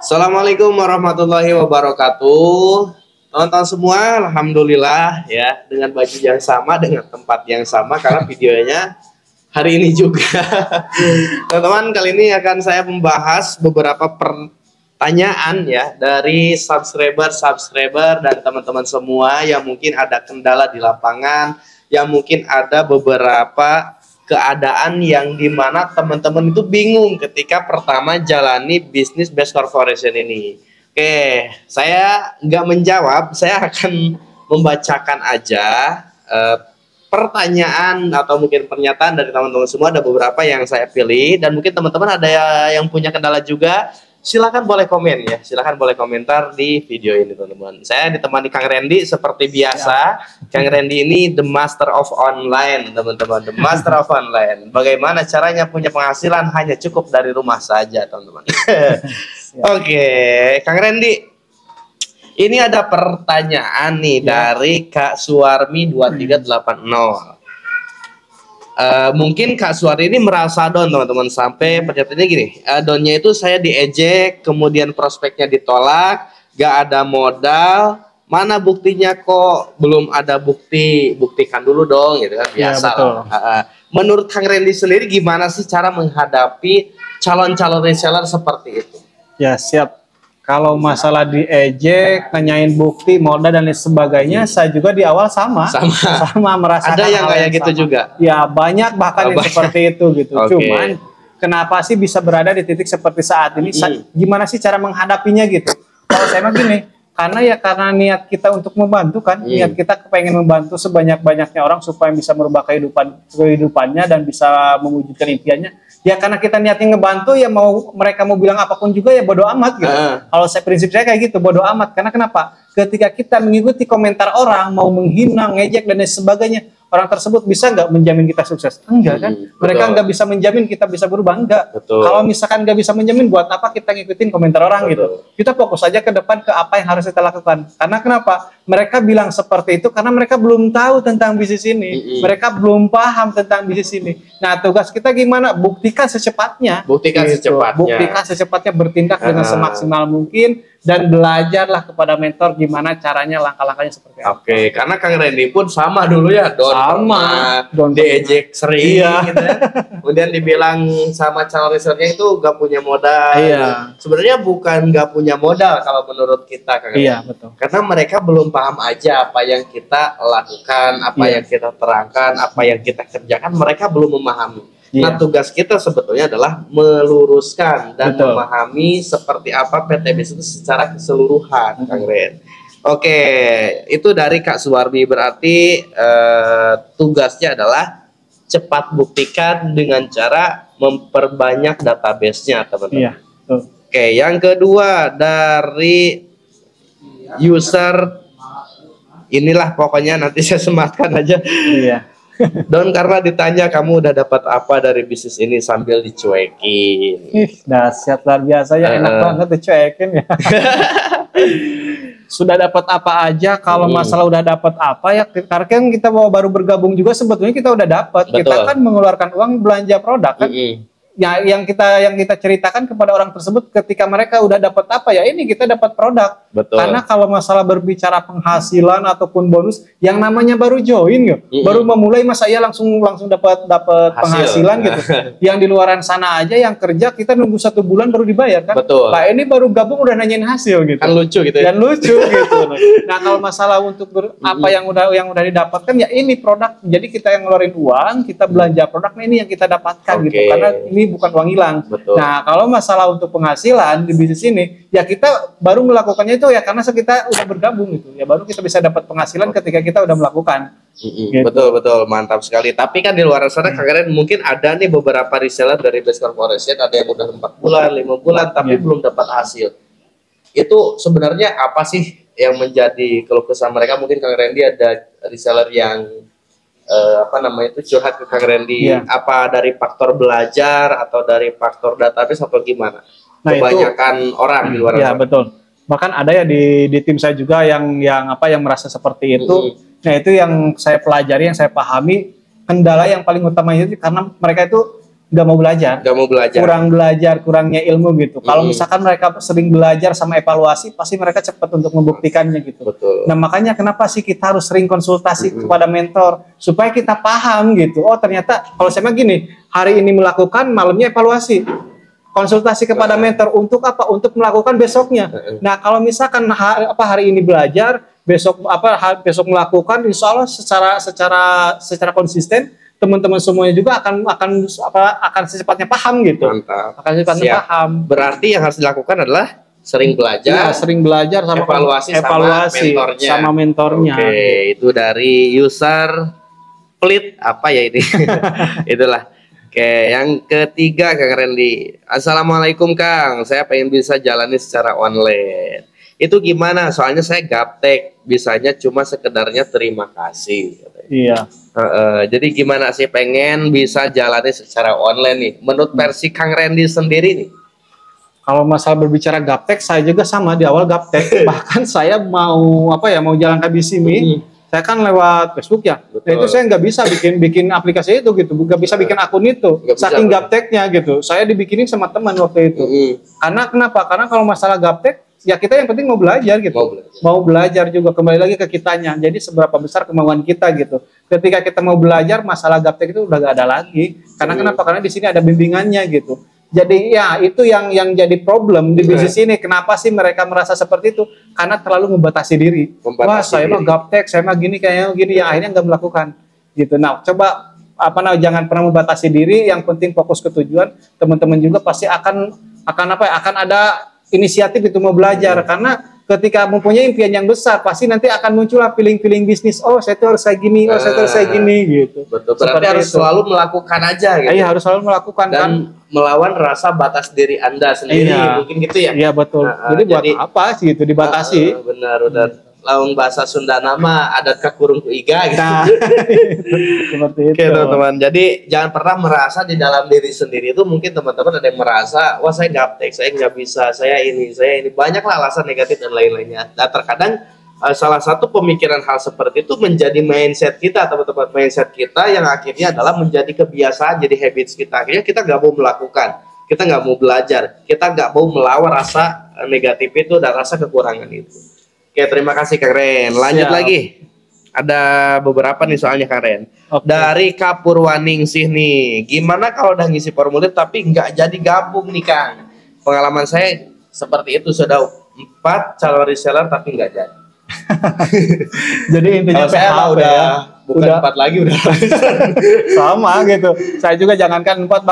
Assalamualaikum warahmatullahi wabarakatuh. Teman-teman semua, alhamdulillah ya, dengan baju yang sama, dengan tempat yang sama, karena videonya hari ini juga. Teman-teman, kali ini akan saya membahas beberapa pertanyaan ya dari subscriber dan teman-teman semua yang mungkin ada kendala di lapangan, yang mungkin ada beberapa keadaan yang dimana teman-teman itu bingung ketika pertama jalani bisnis Best Corporation ini. Oke, saya nggak menjawab, saya akan membacakan aja pertanyaan atau mungkin pernyataan dari teman-teman semua. Ada beberapa yang saya pilih dan mungkin teman-teman ada yang punya kendala juga. Silakan boleh komen ya, silakan boleh komentar di video ini teman-teman. Saya ditemani Kang Randy seperti biasa. Kang Randy ini the master of online teman-teman, the master of online. Bagaimana caranya punya penghasilan hanya cukup dari rumah saja teman-teman. Oke, Kang Randy, ini ada pertanyaan nih dari Kak Suwarmi 2380. Mungkin Kak Suwarmi ini merasa down teman-teman, sampai pernyataannya gini, downnya itu saya diejek, kemudian prospeknya ditolak, gak ada modal, mana buktinya kok belum ada bukti, buktikan dulu dong gitu kan, biasa lah. Menurut Kang Randy sendiri gimana sih cara menghadapi calon-calon reseller seperti itu? Ya siap. Kalau masalah diejek, nanyain bukti, modal dan lain sebagainya, saya juga di awal sama merasakan. Ada yang kayak gitu sama. juga. Ya banyak bahkan yang seperti itu gitu. Cuman kenapa sih bisa berada di titik seperti saat ini? Gimana sih cara menghadapinya gitu? Kalau saya mah gini, karena niat kita untuk membantu kan, niat kita pengen membantu sebanyak-banyaknya orang supaya bisa merubah kehidupannya dan bisa mewujudkan impiannya. Ya karena kita niatnya ngebantu, ya mereka mau bilang apapun juga ya bodo amat gitu. Kalau prinsip saya kayak gitu, bodo amat. Karena kenapa? Ketika kita mengikuti komentar orang, mau menghina, ngejek dan lain sebagainya, orang tersebut bisa nggak menjamin kita sukses? Enggak kan? Mereka nggak bisa menjamin kita bisa berubah, enggak. Kalau misalkan nggak bisa menjamin, buat apa kita ngikutin komentar orang gitu? Kita fokus aja ke depan, ke apa yang harus kita lakukan. Karena kenapa? Mereka bilang seperti itu karena mereka belum tahu tentang bisnis ini. Mereka belum paham tentang bisnis ini. Nah, tugas kita gimana? Buktikan secepatnya. Buktikan secepatnya, bertindak dengan semaksimal mungkin. Dan belajarlah kepada mentor gimana caranya, langkah-langkahnya seperti apa. Oke, karena Kang Randy pun sama dulu ya, diejek sering gitu ya. Kemudian dibilang sama calon resellernya itu gak punya modal. Sebenarnya bukan gak punya modal kalau menurut kita, Kang Randy. Betul. Karena mereka belum paham aja apa yang kita lakukan, apa yang kita terangkan, apa yang kita kerjakan, mereka belum memahami. Nah, tugas kita sebetulnya adalah meluruskan dan memahami seperti apa PT Bisnis itu secara keseluruhan, Kang Ren. Oke, itu dari Kak Suwarmi. Berarti tugasnya adalah cepat buktikan dengan cara memperbanyak database-nya, teman-teman. Oke, yang kedua dari user, inilah pokoknya nanti saya sematkan aja. Don, karena ditanya kamu udah dapat apa dari bisnis ini sambil dicuekin. Dahsyat, luar biasa ya, enak banget dicuekin ya. Sudah dapat apa aja, kalau masalah udah dapat apa ya, karena kan kita baru bergabung juga sebetulnya kita udah dapat. Kita kan mengeluarkan uang belanja produk kan. Ya, yang kita ceritakan kepada orang tersebut ketika mereka udah dapat apa ya, ini kita dapat produk. Karena kalau masalah berbicara penghasilan ataupun bonus, yang namanya baru join gitu, baru memulai masa ya langsung dapat penghasilan gitu. Yang di luaran sana aja yang kerja kita nunggu 1 bulan baru dibayar kan. Nah, ini baru gabung udah nanyain hasil gitu. Kan lucu gitu ya. Dan lucu gitu. Nah, kalau masalah untuk apa yang udah didapatkan ya ini produk. Jadi kita yang ngeluarin uang, kita belanja produk, nah ini yang kita dapatkan gitu. Karena ini bukan uang hilang. Nah, kalau masalah untuk penghasilan di bisnis ini, ya kita baru melakukannya itu ya karena kita udah bergabung gitu. Ya baru kita bisa dapat penghasilan ketika kita udah melakukan. Gitu. Betul, mantap sekali. Tapi kan di luar sana kalian mungkin ada nih beberapa reseller dari Best Corporation, ada yang udah 4 bulan, 5 bulan, tapi belum dapat hasil. Itu sebenarnya apa sih yang menjadi keluh kesah mereka? Mungkin Kang Randy ada reseller yang curhat ke Kang Randy, apa dari faktor belajar atau dari faktor database atau gimana? Nah, kebanyakan orang di luar sana. Betul. Bahkan ada ya di tim saya juga yang merasa seperti itu. Nah, itu yang saya pelajari, yang saya pahami, kendala yang paling utama itu karena mereka itu nggak mau belajar, kurang belajar, kurangnya ilmu gitu. Kalau misalkan mereka sering belajar sama evaluasi, pasti mereka cepat untuk membuktikannya gitu. Betul. Nah makanya kenapa sih kita harus sering konsultasi kepada mentor supaya kita paham gitu. Oh ternyata kalau saya mah gini, hari ini melakukan, malamnya evaluasi. Konsultasi kepada mentor untuk apa? Untuk melakukan besoknya. Nah kalau misalkan hari ini belajar, besok melakukan, insya Allah secara konsisten, teman-teman semuanya juga akan secepatnya paham gitu. Mantap. Akan secepatnya paham. Berarti yang harus dilakukan adalah sering belajar, sering belajar sama evaluasi sama mentornya. Oke, itu dari user pelit apa ya ini? Itulah. Oke, yang ketiga Kang Randy. Assalamualaikum Kang, saya pengen bisa jalani secara online. Itu gimana? Soalnya saya gaptek, bisanya cuma sekedarnya terima kasih. Iya. Jadi gimana sih pengen bisa jalani secara online nih? Menurut versi Kang Randy sendiri nih? Kalau masalah berbicara gaptek, saya juga sama di awal gaptek. Bahkan saya mau jalankan bisnis ini, saya kan lewat Facebook ya. Nah, itu saya nggak bisa bikin aplikasi itu gitu, nggak bisa bikin akun itu. Saking gapteknya gitu. Saya dibikinin sama teman waktu itu. Karena kenapa? Karena kalau masalah gaptek, ya kita yang penting mau belajar gitu, mau belajar juga, kembali lagi ke kitanya. Jadi seberapa besar kemauan kita gitu. Ketika kita mau belajar, masalah gaptek itu udah gak ada lagi. Karena kenapa? Karena di sini ada bimbingannya gitu. Jadi ya itu yang jadi problem di bisnis ini. Kenapa sih mereka merasa seperti itu? Karena terlalu membatasi diri. Wah saya mah gaptek, saya mah gini kayaknya gini, ya akhirnya nggak melakukan gitu. Nah coba jangan pernah membatasi diri. Yang penting fokus ke tujuan. Teman-teman juga pasti akan ada inisiatif itu mau belajar, karena ketika mempunyai impian yang besar pasti nanti akan muncullah feeling bisnis. Oh saya tuh harus kayak gini, saya tuh harus kayak gini gitu. Betul. Berarti harus selalu melakukan aja gitu. Iya harus selalu melakukan dan melawan rasa batas diri Anda sendiri, mungkin gitu ya. Iya betul. Jadi buat apa sih itu dibatasi? Benar. Lawan bahasa Sunda nama adat kakurung ku iga gitu. Nah, seperti itu. Oke teman-teman. Jadi jangan pernah merasa di dalam diri sendiri itu, mungkin teman-teman ada yang merasa wah saya gaptek, saya nggak bisa, saya ini banyaklah alasan negatif dan lain-lainnya. Nah terkadang salah satu pemikiran hal seperti itu menjadi mindset kita, teman-teman, mindset kita yang akhirnya adalah menjadi kebiasaan, jadi habits kita. Akhirnya kita nggak mau melakukan, kita nggak mau belajar, kita nggak mau melawan rasa negatif itu dan rasa kekurangan itu. Oke, terima kasih Kang Ren. Lanjut lagi. Ada beberapa nih soalnya Kang Ren. Dari Kapurwaningsih nih. Gimana kalau udah ngisi formulir tapi nggak jadi gabung nih Kang? Pengalaman saya seperti itu, sudah 4 calon reseller tapi nggak jadi. Jadi intinya saya bukan 4 lagi udah. Sama gitu. Saya juga jangankan 4,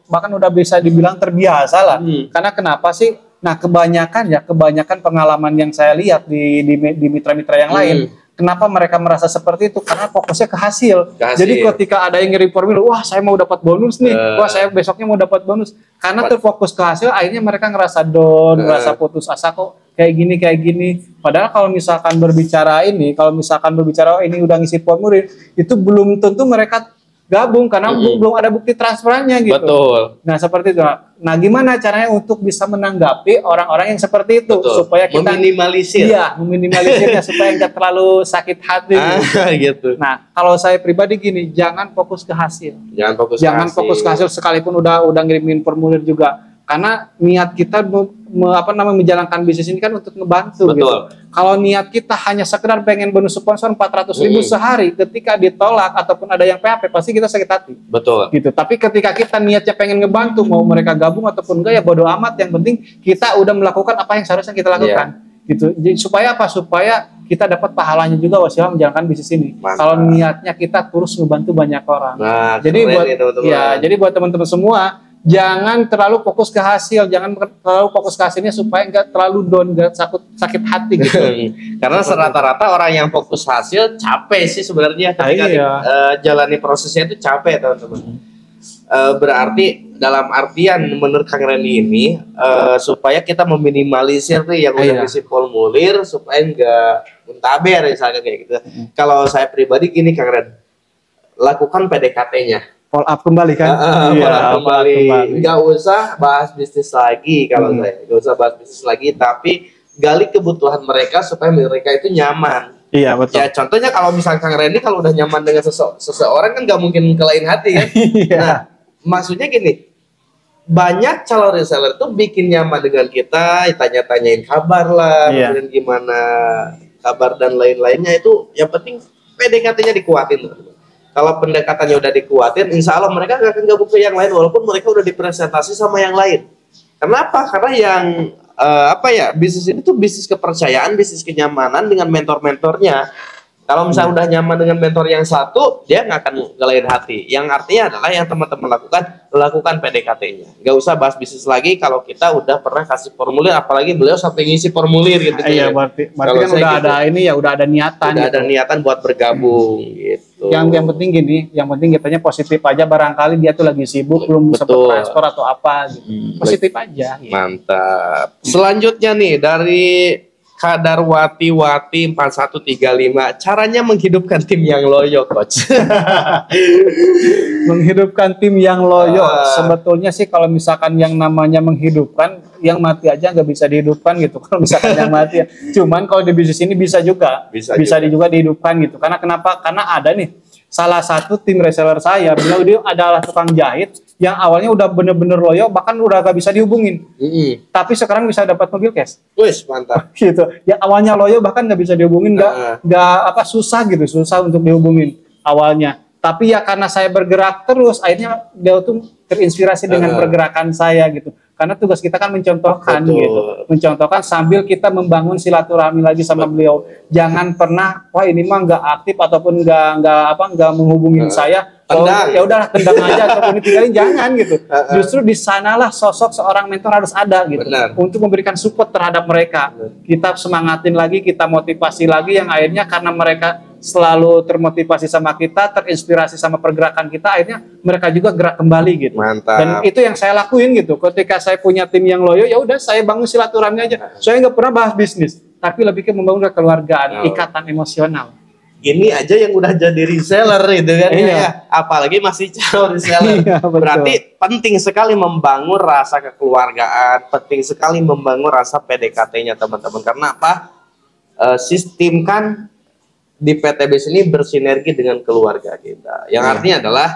bahkan udah bisa dibilang terbiasa lah. Karena kenapa sih? Nah kebanyakan pengalaman yang saya lihat di mitra-mitra yang lain, kenapa mereka merasa seperti itu? Karena fokusnya ke hasil. Jadi ketika ada yang ngirim formulir, wah saya mau dapat bonus nih, wah saya besoknya mau dapat bonus. Karena terfokus ke hasil, akhirnya mereka ngerasa down, ngerasa putus asa kok kayak gini. Padahal kalau misalkan berbicara ini udah ngisi formulir, itu belum tentu mereka gabung karena belum ada bukti transferannya gitu. Betul. Nah seperti itu. Nah gimana caranya untuk bisa menanggapi orang-orang yang seperti itu? Betul. Supaya kita meminimalisirnya supaya nggak terlalu sakit hati gitu. Nah kalau saya pribadi gini, jangan fokus ke hasil. Jangan fokus ke hasil sekalipun udah ngirimin formulir juga. Karena niat kita menjalankan bisnis ini kan untuk ngebantu. Gitu. Kalau niat kita hanya sekedar pengen bonus sponsor 400.000 sehari, ketika ditolak ataupun ada yang PHP, pasti kita sakit hati. Betul. Gitu. Tapi ketika kita niatnya pengen ngebantu, mau mereka gabung ataupun enggak ya bodo amat. Yang penting kita udah melakukan apa yang seharusnya kita lakukan. Gitu. Jadi, supaya apa? Supaya kita dapat pahalanya juga wasilah menjalankan bisnis ini. Kalau niatnya kita terus ngebantu banyak orang. Nah, jadi buat teman-teman semua, jangan terlalu fokus ke hasil, jangan terlalu fokus ke hasilnya supaya nggak terlalu down, nggak sakit hati gitu. Karena rata-rata orang yang fokus hasil capek sih sebenarnya ketika jalani prosesnya itu capek teman-teman. Berarti dalam artian menurut Kang Randy ini supaya kita meminimalisir tuh yang udah isi formulir supaya nggak muntaber misalnya kayak gitu. Kalau saya pribadi gini Kang Randy, lakukan PDKT-nya. Follow up kembali kan? Kembali. Nggak usah bahas bisnis lagi kalau saya. Nggak usah bahas bisnis lagi, tapi gali kebutuhan mereka supaya mereka itu nyaman. Iya betul. Ya contohnya kalau misalnya Kang Randy kalau udah nyaman dengan seseorang kan nggak mungkin ke lain hati kan. Nah maksudnya gini, banyak calon reseller itu bikin nyaman dengan kita, tanya-tanyain kabar lah, kemudian gimana kabar dan lain-lainnya, itu yang penting PDKT-nya dikuatin. Kalau pendekatannya udah dikuatin, insya Allah mereka gak akan gabung ke yang lain, walaupun mereka udah dipresentasi sama yang lain. Kenapa? Karena yang bisnis ini tuh bisnis kepercayaan, bisnis kenyamanan dengan mentor-mentornya. Kalau misalnya udah nyaman dengan mentor yang satu, dia nggak akan ngelain hati. Yang artinya adalah yang teman-teman lakukan PDKT-nya. Nggak usah bahas bisnis lagi kalau kita udah pernah kasih formulir, apalagi beliau sampai ngisi formulir gitu. Iya, berarti kan udah gitu, ada ini ya, udah ada niatan. Udah ada niatan buat bergabung gitu. Yang penting gini, yang penting kitanya positif aja. Barangkali dia tuh lagi sibuk, belum sempat transfer atau apa gitu. Positif aja. Gitu. Mantap. Selanjutnya nih dari Kadarwati 4135, caranya menghidupkan tim yang loyo, coach. Menghidupkan tim yang loyo, sebetulnya sih kalau misalkan yang namanya menghidupkan, yang mati aja nggak bisa dihidupkan gitu. Kalau misalkan yang mati, cuman kalau di bisnis ini bisa juga juga dihidupkan gitu. Karena kenapa? Karena ada nih salah satu tim reseller saya, beliau dia adalah tukang jahit yang awalnya udah bener-bener loyo, bahkan udah gak bisa dihubungin. Tapi sekarang bisa dapat mobil cash. Wih, mantap. Gitu. Ya awalnya loyo bahkan gak bisa dihubungin, susah untuk dihubungin awalnya. Tapi ya karena saya bergerak terus, akhirnya dia tuh terinspirasi dengan pergerakan saya gitu. Karena tugas kita kan mencontohkan gitu, mencontohkan sambil kita membangun silaturahmi lagi sama beliau. Jangan pernah, wah ini mah nggak aktif ataupun nggak menghubungin saya. Ya udahlah tendang aja ataupun ditinggalin, jangan gitu. Justru di sanalah sosok seorang mentor harus ada gitu. Untuk memberikan support terhadap mereka. Kita semangatin lagi, kita motivasi lagi, yang akhirnya karena mereka selalu termotivasi sama kita, terinspirasi sama pergerakan kita, akhirnya mereka juga gerak kembali gitu. Mantap. Dan itu yang saya lakuin gitu. Ketika saya punya tim yang loyo, ya udah saya bangun silaturahmi aja. Saya nggak pernah bahas bisnis, tapi lebih ke membangun kekeluargaan, ikatan emosional. Ini aja yang udah jadi reseller itu kan, ya. Apalagi masih calon reseller. Berarti penting sekali membangun rasa kekeluargaan, penting sekali membangun rasa PDKT-nya teman-teman. Karena apa? Sistem kan di PTBS ini bersinergi dengan keluarga kita. Yang artinya adalah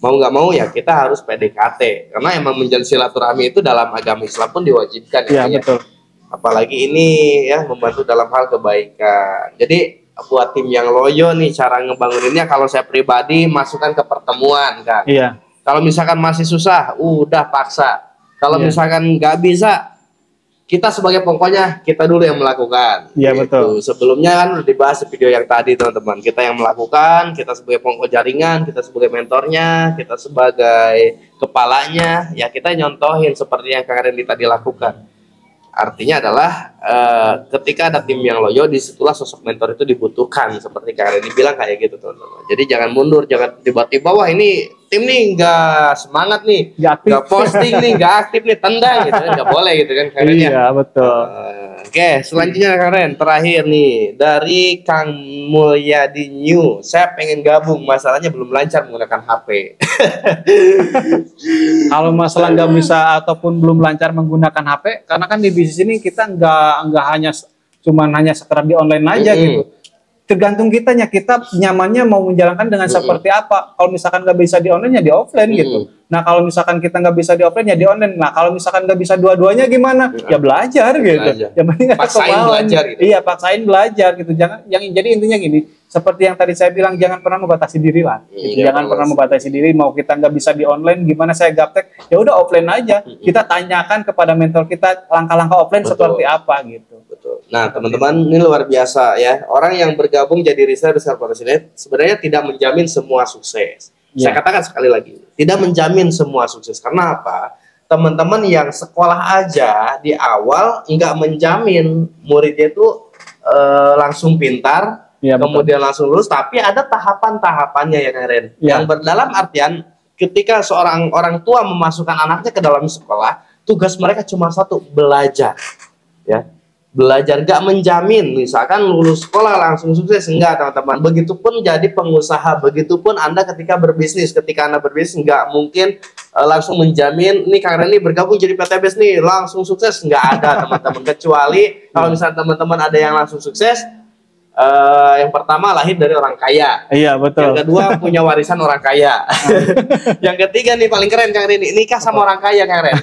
mau nggak mau ya kita harus PDKT. Karena emang menjalin silaturahmi itu dalam agama Islam pun diwajibkan. Ya, betul. Apalagi ini ya membantu dalam hal kebaikan. Jadi buat tim yang loyo nih, cara ngebanguninnya kalau saya pribadi masukkan ke pertemuan kan. Iya. Kalau misalkan masih susah, udah paksa. Kalau misalkan nggak bisa, kita sebagai pokoknya kita dulu yang melakukan. Iya, betul. Sebelumnya kan udah dibahas di video yang tadi teman-teman. Kita yang melakukan, kita sebagai pokok jaringan, kita sebagai mentornya, kita sebagai kepalanya, ya kita nyontohin seperti yang Kang Randy tadi lakukan. Artinya adalah ketika ada tim yang loyo, disitulah sosok mentor itu dibutuhkan, seperti Kang Randy bilang kayak gitu teman-teman. Jadi jangan mundur, jangan tiba-tiba wah ini tim nih nggak semangat nih, nggak posting nih, nggak aktif nih, tendang gitu kan, nggak boleh gitu kan Kang Randy. Iya, betul. Oke, selanjutnya Kang Ren, terakhir nih dari Kang Mulyadi New, saya pengen gabung, masalahnya belum lancar menggunakan HP. Kalau masalah nggak bisa ataupun belum lancar menggunakan HP, karena kan di bisnis ini kita nggak hanya sekedar di online aja gitu. Tergantung kitanya, kita nyamannya mau menjalankan dengan seperti apa. Kalau misalkan nggak bisa di online ya di offline gitu. Nah kalau misalkan kita nggak bisa di offline ya di online. Nah kalau misalkan nggak bisa dua-duanya gimana? Ya belajar gitu. Yang penting paksain belajar gitu. Iya, paksain belajar gitu. Jadi intinya gini, seperti yang tadi saya bilang, jangan pernah membatasi diri lah. Gitu. Jangan pernah membatasi diri. Mau kita nggak bisa di online, gimana saya gaptek? Ya udah offline aja. Kita tanyakan kepada mentor kita langkah-langkah offline seperti apa gitu. Betul. Nah teman-teman, ini luar biasa ya. Orang yang bergabung jadi reseller sebenarnya tidak menjamin semua sukses. Saya katakan sekali lagi, tidak menjamin semua sukses. Karena apa? Teman-teman yang sekolah aja di awal nggak menjamin muridnya itu langsung pintar, kemudian langsung lulus. Tapi ada tahapan-tahapannya ya Kang Ren. Yang dalam artian ketika seorang orang tua memasukkan anaknya ke dalam sekolah, tugas mereka cuma satu, belajar. Ya. Belajar, gak menjamin misalkan lulus sekolah langsung sukses, enggak teman-teman. Begitupun jadi pengusaha, begitupun Anda ketika berbisnis, nggak mungkin langsung menjamin nih Kang Randy bergabung jadi PTBS nih langsung sukses, nggak ada teman-teman. Kecuali kalau misalnya teman-teman ada yang langsung sukses, Yang pertama lahir dari orang kaya. Iya, betul. Yang kedua punya warisan orang kaya. Yang ketiga nih paling keren Kang Rini, nikah sama orang kaya Kang Ren.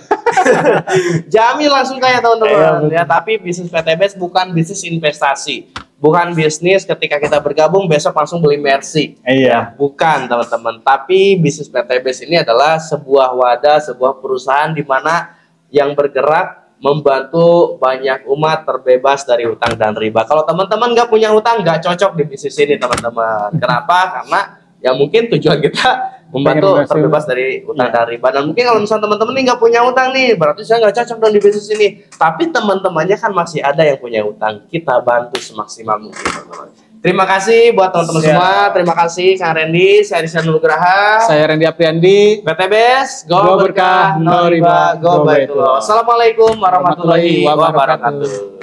Jamin langsung kaya teman-teman. Ya, tapi bisnis PTBS bukan bisnis investasi. Bukan bisnis ketika kita bergabung besok langsung beli Mercy. Iya. Bukan teman-teman. Tapi bisnis PTBS ini adalah sebuah wadah, sebuah perusahaan di mana yang bergerak membantu banyak umat terbebas dari hutang dan riba. Kalau teman-teman nggak punya hutang, nggak cocok di bisnis ini teman-teman. Kenapa? Karena ya mungkin tujuan kita membantu terbebas dari utang dan riba. Dan mungkin kalau misalnya teman-teman ini nggak punya utang nih, berarti saya nggak cocok dong di bisnis ini. Tapi teman-temannya kan masih ada yang punya utang. Kita bantu semaksimal mungkin, teman-teman. Terima kasih buat teman-teman semua. Terima kasih Kang Randy, saya Rizal Nugraha. Saya Randy Apriandi. PTBS, go berkah, no riba, go baitullah. Assalamualaikum warahmatullahi wabarakatuh.